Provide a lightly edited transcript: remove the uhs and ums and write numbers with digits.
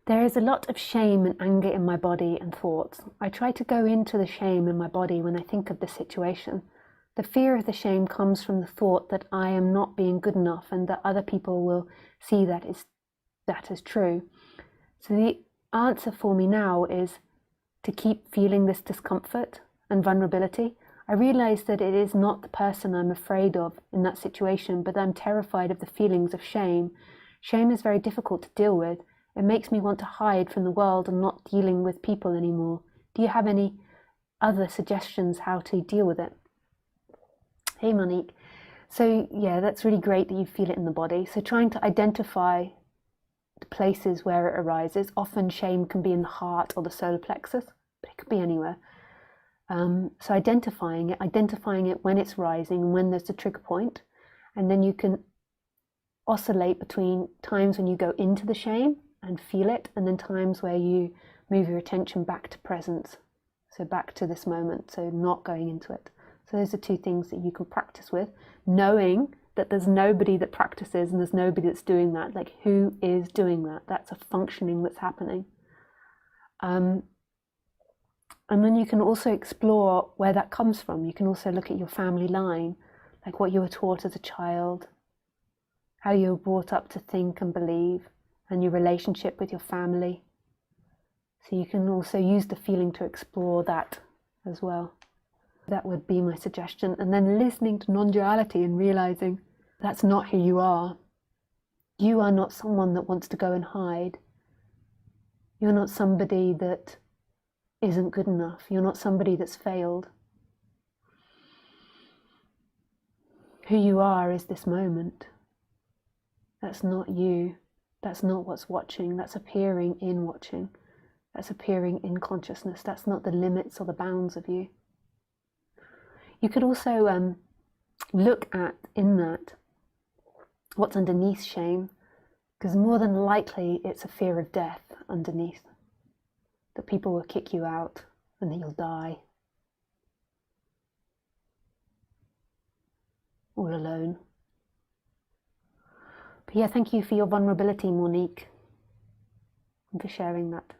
There is a lot of shame and anger in my body and thoughts. I try to go into the shame in my body when I think of the situation. The fear of the shame comes from the thought that I am not being good enough and that other people will see that as true. So the answer for me now is to keep feeling this discomfort and vulnerability. I realize that it is not the person I'm afraid of in that situation, but I'm terrified of the feelings of shame. Shame is very difficult to deal with. It makes me want to hide from the world and not dealing with people anymore. Do you have any other suggestions how to deal with it? Hey Monique. So yeah, that's really great that you feel it in the body. So trying to identify the places where it arises. Often shame can be in the heart or the solar plexus, but it could be anywhere. So identifying it when it's rising and when there's a trigger point, and then you can oscillate between times when you go into the shame and feel it, and then times where you move your attention back to presence, so back to this moment, so not going into it. So those are two things that you can practice with, knowing that there's nobody that practices and there's nobody that's doing that. Like, who is doing that? That's a functioning that's happening. And then you can also explore where that comes from. You can also look at your family line, like what you were taught as a child, how you were brought up to think and believe, and your relationship with your family. So you can also use the feeling to explore that as well. That would be my suggestion. And then listening to non-duality and realizing that's not who you are. You are not someone that wants to go and hide. You're not somebody that isn't good enough. You're not somebody that's failed. Who you are is this moment. That's not you. That's not what's watching. That's appearing in watching. That's appearing in consciousness. That's not the limits or the bounds of you. You could also look at, in that, what's underneath shame, because more than likely it's a fear of death underneath. That people will kick you out and that you'll die all alone. But yeah, thank you for your vulnerability, Monique, and for sharing that.